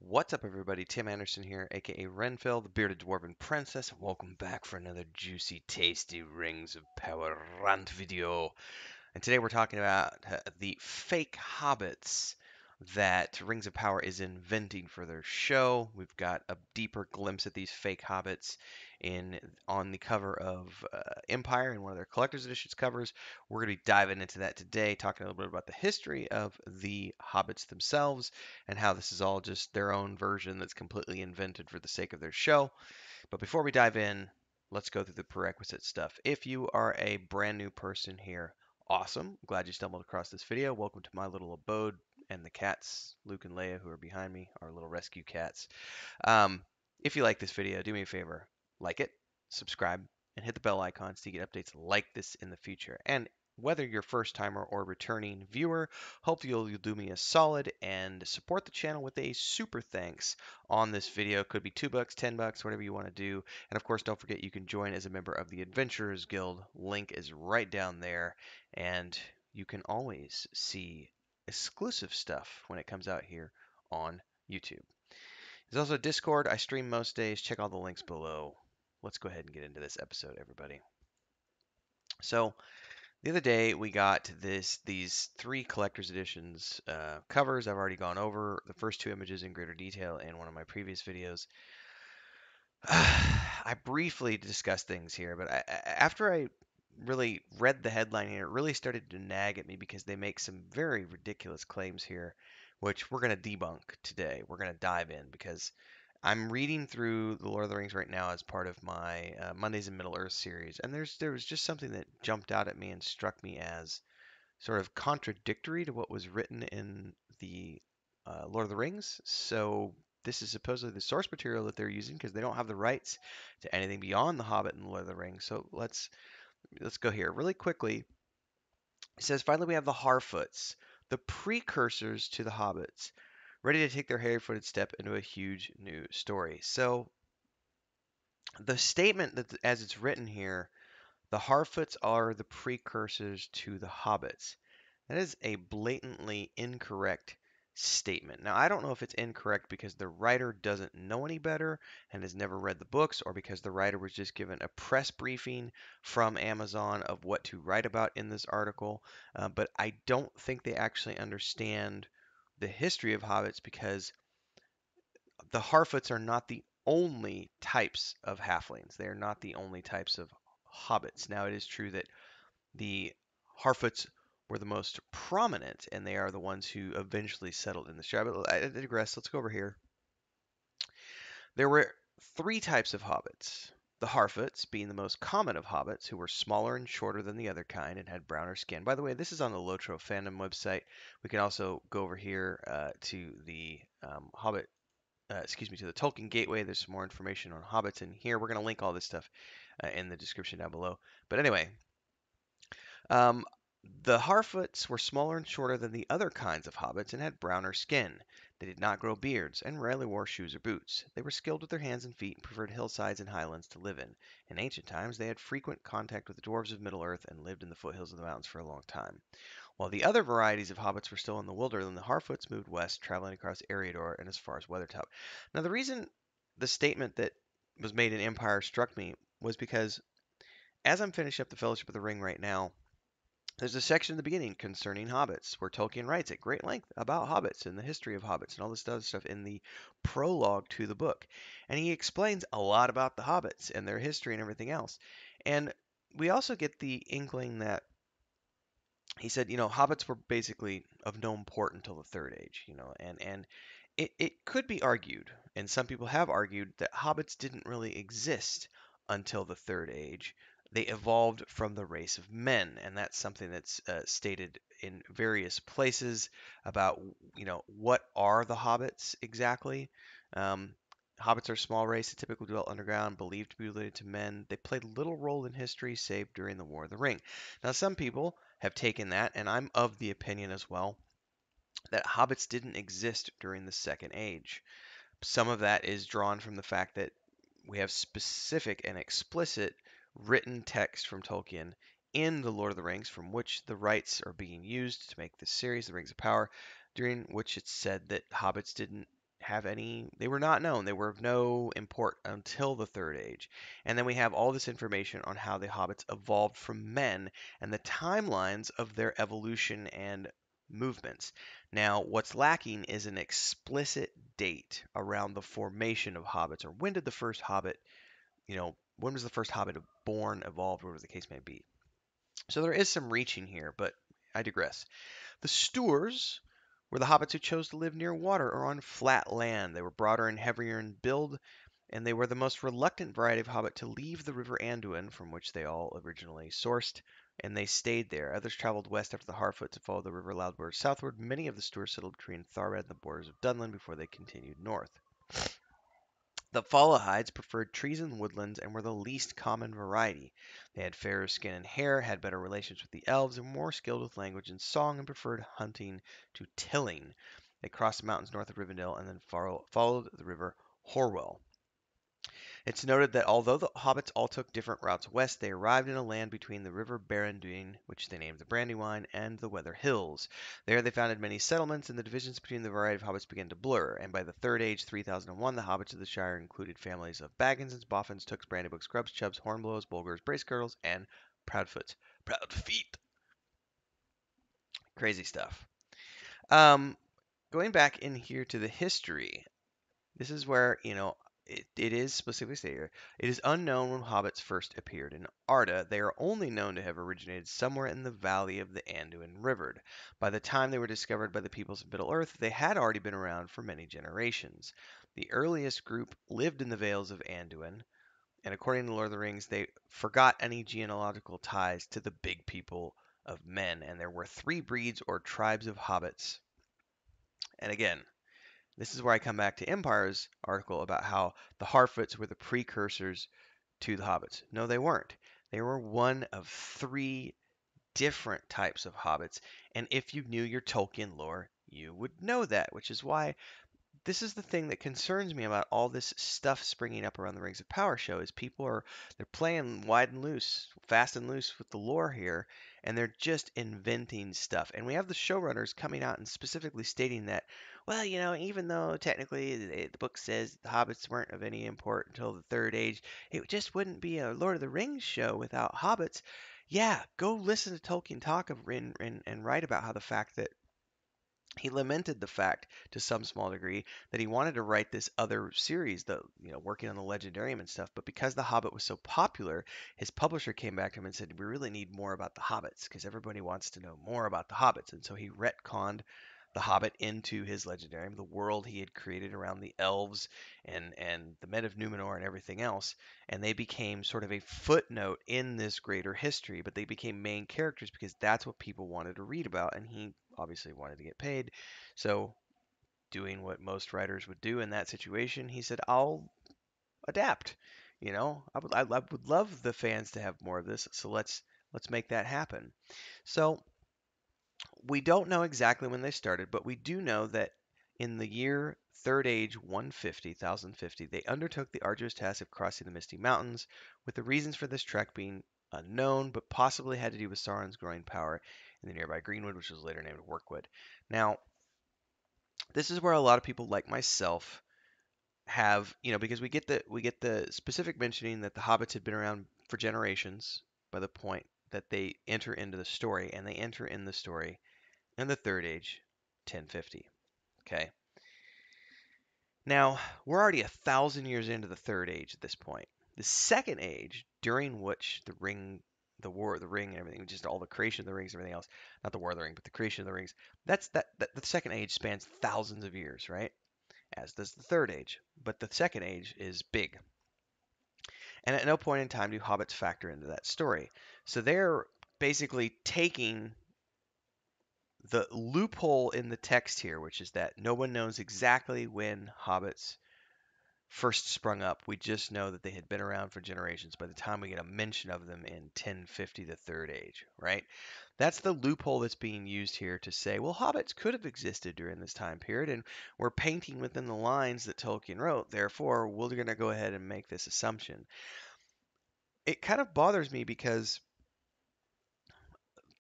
What's up, everybody? Tim Anderson here, aka Renfail, the bearded dwarven princess. Welcome back for another juicy, tasty Rings of Power rant video. And today we're talking about the fake hobbits that Rings of Power is inventing for their show. We've got a deeper glimpse at these fake hobbits in on the cover of Empire in one of their collector's editions covers. We're going to be diving into that today, talking a little bit about the history of the hobbits themselves and how this is all just their own version that's completely invented for the sake of their show. But before we dive in, let's go through the prerequisite stuff. If you are a brand new person here, awesome. Glad you stumbled across this video. Welcome to my little abode and the cats, Luke and Leia, who are behind me, our little rescue cats. Um, if you like this video, do me a favor, like it, subscribe, and hit the bell icon so you get updates like this in the future. And whether you're first timer or returning viewer, hope you'll do me a solid and support the channel with a super thanks on this video. Could be $2, $10, whatever you want to do. And of course, don't forget you can join as a member of the Adventurers Guild. Link is right down there, and you can always see exclusive stuff when it comes out here on YouTube. There's also Discord. I stream most days. Check all the links below. Let's go ahead and get into this episode, everybody. So, the other day we got these three collector's editions covers. I've already gone over the first two images in greater detail in one of my previous videos. I briefly discussed things here, but after I really read the headline here, it really started to nag at me because they make some very ridiculous claims here, which we're going to debunk today. We're going to dive in because I'm reading through The Lord of the Rings right now as part of my Mondays in Middle Earth series, and there was just something that jumped out at me and struck me as sort of contradictory to what was written in the Lord of the Rings. So this is supposedly the source material that they're using because they don't have the rights to anything beyond the Hobbit and the Lord of the Rings. So let's go here really quickly. It says finally we have the Harfoots, the precursors to the Hobbits, ready to take their hairy-footed step into a huge new story. So the statement that, as it's written here, the Harfoots are the precursors to the Hobbits. That is a blatantly incorrect statement. Now, I don't know if it's incorrect because the writer doesn't know any better and has never read the books, or because the writer was just given a press briefing from Amazon of what to write about in this article. But I don't think they actually understand the history of hobbits because the Harfoots are not the only types of halflings. They are not the only types of hobbits. Now, it is true that the Harfoots were the most prominent, and they are the ones who eventually settled in the tribe. But I digress. Let's go over here. There were three types of hobbits. The Harfoots being the most common of hobbits, who were smaller and shorter than the other kind and had browner skin. By the way, this is on the Lotro fandom website. We can also go over here to the Hobbit, to the Tolkien Gateway. There's some more information on hobbits in here. We're going to link all this stuff in the description down below. But anyway, um, the Harfoots were smaller and shorter than the other kinds of hobbits and had browner skin. They did not grow beards and rarely wore shoes or boots. They were skilled with their hands and feet and preferred hillsides and highlands to live in. In ancient times, they had frequent contact with the dwarves of Middle-earth and lived in the foothills of the mountains for a long time. While the other varieties of hobbits were still in the wilderness, the Harfoots moved west, traveling across Eriador and as far as Weathertop. Now, the reason the statement that was made in Empire struck me was because as I'm finishing up the Fellowship of the Ring right now, there's a section in the beginning concerning hobbits where Tolkien writes at great length about hobbits and the history of hobbits and all this other stuff in the prologue to the book. And he explains a lot about the hobbits and their history and everything else. And we also get the inkling that he said, hobbits were basically of no import until the Third Age, and it could be argued, and some people have argued, that hobbits didn't really exist until the Third Age. They evolved from the race of men, and that's something that's stated in various places about, what are the hobbits exactly. Um, Hobbits are a small race that typically dwelt underground, believed to be related to men. They played little role in history, save during the War of the Ring. Now, some people have taken that, and I'm of the opinion as well, that hobbits didn't exist during the Second Age. Some of that is drawn from the fact that we have specific and explicit written text from Tolkien in The Lord of the Rings, from which the rights are being used to make this series, The Rings of Power, during which it's said that hobbits didn't they were not known. They were of no import until the Third Age. And then we have all this information on how the hobbits evolved from men and the timelines of their evolution and movements. Now, what's lacking is an explicit date around the formation of hobbits, or when did the first hobbit, when was the first hobbit born, evolved, whatever the case may be. So there is some reaching here, but I digress. The Stoors were the hobbits who chose to live near water or on flat land. They were broader and heavier in build, and they were the most reluctant variety of hobbit to leave the river Anduin, from which they all originally sourced, and they stayed there. Others traveled west after the Harfoots and followed the river Loudwater southward. Many of the Stoors settled between Tharad and the borders of Dunland before they continued north. The Fallohides preferred trees and woodlands and were the least common variety. They had fairer skin and hair, had better relations with the elves, and were more skilled with language and song, and preferred hunting to tilling. They crossed the mountains north of Rivendell and then followed the river Horwell. It's noted that although the hobbits all took different routes west, they arrived in a land between the river Barandune, which they named the Brandywine, and the Weather Hills. There they founded many settlements, and the divisions between the variety of hobbits began to blur. And by the Third Age, 3001, the hobbits of the Shire included families of Bagginsons, Boffins, Tooks, Brandybooks, Grubs, Chubbs, Hornblows, Bulgars, Bracegirdles, and Proudfoots. Proud feet. Crazy stuff. Um, Going back in here to the history, this is where, it is specifically stated here. It is unknown when hobbits first appeared in Arda. They are only known to have originated somewhere in the valley of the Anduin River. By the time they were discovered by the peoples of Middle-earth, they had already been around for many generations. The earliest group lived in the Vales of Anduin, and according to Lord of the Rings, they forgot any genealogical ties to the big people of men, and there were 3 breeds or tribes of hobbits. And again, this is where I come back to Empire's article about how the Harfoots were the precursors to the Hobbits. No, they weren't. They were one of 3 different types of hobbits, and if you knew your Tolkien lore, you would know that, which is why this is the thing that concerns me about all this stuff springing up around the Rings of Power show is they're playing wide and loose, fast and loose with the lore here, and they're just inventing stuff. And we have the showrunners coming out and specifically stating that, well, even though technically the book says the hobbits weren't of any import until the Third Age, it just wouldn't be a Lord of the Rings show without hobbits. Yeah, go listen to Tolkien talk and write about how the fact that he lamented the fact, to some small degree, that he wanted to write this other series, working on the Legendarium and stuff. But because The Hobbit was so popular, his publisher came back to him and said, "We really need more about the Hobbits because everybody wants to know more about the Hobbits." And so he retconned the Hobbit into his Legendarium, the world he had created around the elves and the men of Numenor and everything else. And they became sort of a footnote in this greater history, but they became main characters because that's what people wanted to read about, and he obviously wanted to get paid. So, doing what most writers would do in that situation, he said, "I'll adapt." I would love the fans to have more of this, so let's make that happen. So, we don't know exactly when they started, but we do know that in the year Third Age 150, 1050, they undertook the arduous task of crossing the Misty Mountains, with the reasons for this trek being unknown, but possibly had to do with Sauron's growing power in the nearby Greenwood, which was later named Workwood. Now, this is where a lot of people like myself have, because we get the specific mentioning that the hobbits had been around for generations by the point that they enter into the story, and they enter in the story in the Third Age, 1050. Okay. Now, we're already 1,000 years into the Third Age at this point. The Second Age, during which the War of the Ring, and everything, just all the creation of the rings, and everything else, not the War of the Ring, but the creation of the rings, that the Second Age spans thousands of years, right? As does the Third Age. But the Second Age is big. And at no point in time do hobbits factor into that story. So they're basically taking the loophole in the text here, which is that no one knows exactly when hobbits first sprung up. We just know that they had been around for generations by the time we get a mention of them in 1050, the Third Age, right? That's the loophole that's being used here to say, well, hobbits could have existed during this time period, and we're painting within the lines that Tolkien wrote. Therefore, we're going to go ahead and make this assumption. It kind of bothers me because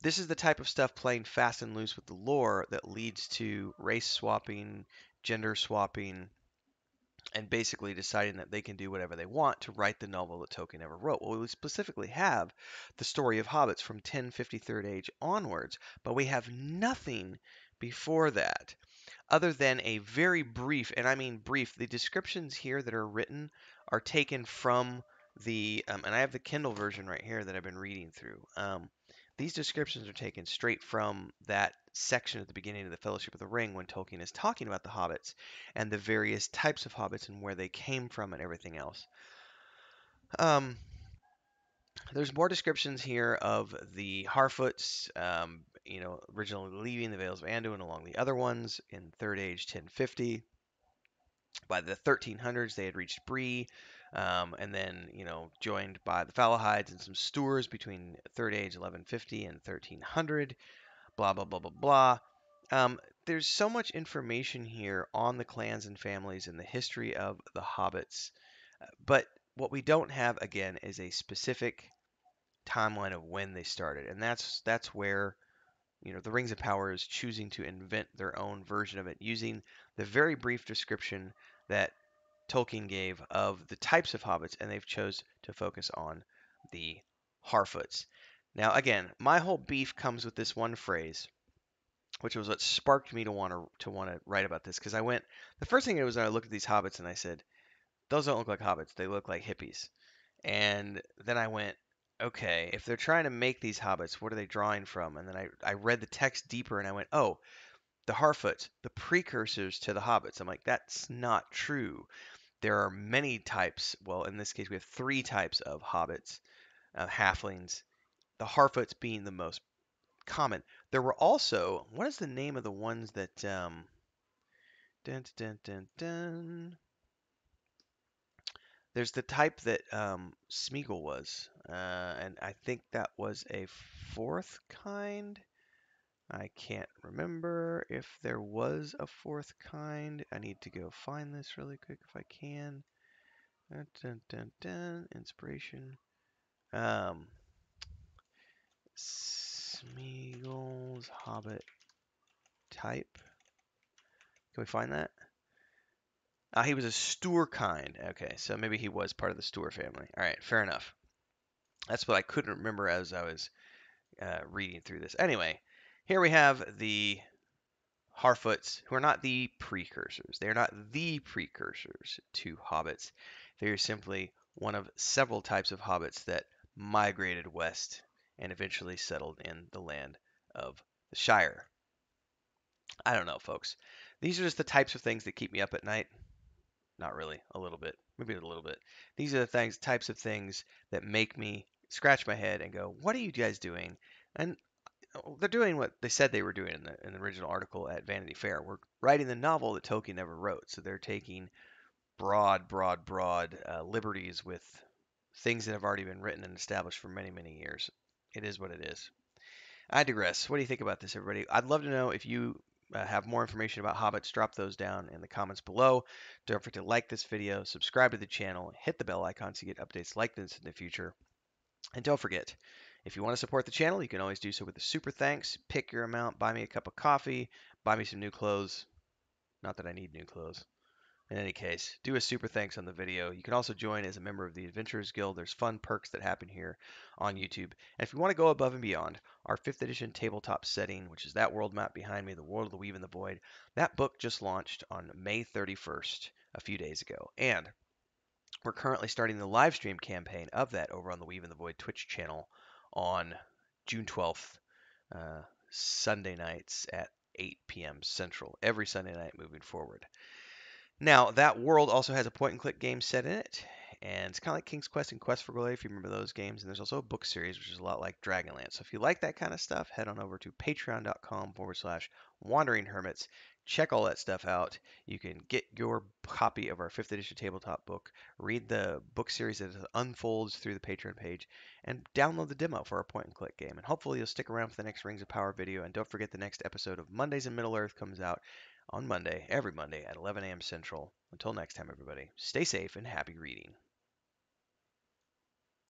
this is the type of stuff playing fast and loose with the lore that leads to race swapping, gender swapping, and basically deciding that they can do whatever they want to write the novel that Tolkien never wrote. Well, we specifically have the story of hobbits from 1053rd age onwards, but we have nothing before that other than a very brief, and I mean brief, the descriptions here that are written are taken from and I have the Kindle version right here that I've been reading through. These descriptions are taken straight from that section at the beginning of the Fellowship of the Ring when Tolkien is talking about the hobbits and the various types of hobbits and where they came from and everything else. Um, there's more descriptions here of the Harfoots, originally leaving the Vales of Anduin along the other ones in Third Age 1050. By the 1300s, they had reached Bree, and then, joined by the Fallohides and some Stoors between Third Age 1150 and 1300. Blah, blah, blah, blah, blah. There's so much information here on the clans and families and the history of the hobbits. But what we don't have, again, is a specific timeline of when they started. And that's where, the Rings of Power is choosing to invent their own version of it using the very brief description that Tolkien gave of the types of hobbits, and they've chose to focus on the Harfoots. Now, again, my whole beef comes with this one phrase, which was what sparked me to want to write about this. Because the first thing it was I looked at these hobbits and I said, those don't look like hobbits; they look like hippies. And then I went, okay, if they're trying to make these hobbits, what are they drawing from? And then I read the text deeper and I went, oh, the Harfoots, the precursors to the hobbits. I'm like, that's not true. There are many types. Well, in this case, we have three types of hobbits, halflings, the Harfoots being the most common. There were also, what is the name of the ones that, dun, dun, dun, dun. There's the type that Smeagol was, and I think that was a fourth kind. I can't remember if there was a fourth kind. I need to go find this really quick if I can. Dun, dun, dun, dun. Inspiration. Smeagol's Hobbit type. Can we find that? He was a Stoor kind. Okay, so maybe he was part of the Stoor family. All right, fair enough. That's what I couldn't remember as I was reading through this. Anyway, here we have the Harfoots, who are not the precursors. They are not the precursors to hobbits. They are simply one of several types of hobbits that migrated west and eventually settled in the land of the Shire. I don't know, folks. These are just the types of things that keep me up at night. Not really, a little bit, maybe a little bit. These are the types of things that make me scratch my head and go, "What are you guys doing?" And they're doing what they said they were doing in the original article at Vanity Fair. We're writing the novel that Tolkien never wrote, so they're taking broad liberties with things that have already been written and established for many, many years. It is what it is. I digress. What do you think about this, everybody? I'd love to know if you have more information about hobbits. Drop those down in the comments below. Don't forget to like this video, subscribe to the channel, hit the bell icon to get updates like this in the future. And don't forget, if you want to support the channel, you can always do so with a super thanks. Pick your amount, buy me a cup of coffee, buy me some new clothes. Not that I need new clothes. In any case, do a super thanks on the video. You can also join as a member of the Adventurers Guild. There's fun perks that happen here on YouTube. And if you want to go above and beyond, our 5th edition tabletop setting, which is that world map behind me, The World of the Weave and the Void, that book just launched on May 31st, a few days ago. And we're currently starting the live stream campaign of that over on the Weave and the Void Twitch channel on June 12th, Sunday nights at 8 p.m. Central, every Sunday night moving forward. Now, that world also has a point-and-click game set in it, and it's kind of like King's Quest and Quest for Gold, if you remember those games. And there's also a book series, which is a lot like Dragonlance. So if you like that kind of stuff, head on over to patreon.com/Wandering Hermits. Check all that stuff out. You can get your copy of our 5th edition tabletop book, read the book series as it unfolds through the Patreon page, and download the demo for our point-and-click game. And hopefully you'll stick around for the next Rings of Power video. And don't forget the next episode of Mondays in Middle-earth comes out on Monday, every Monday at 11 a.m. Central. Until next time, everybody, stay safe and happy reading.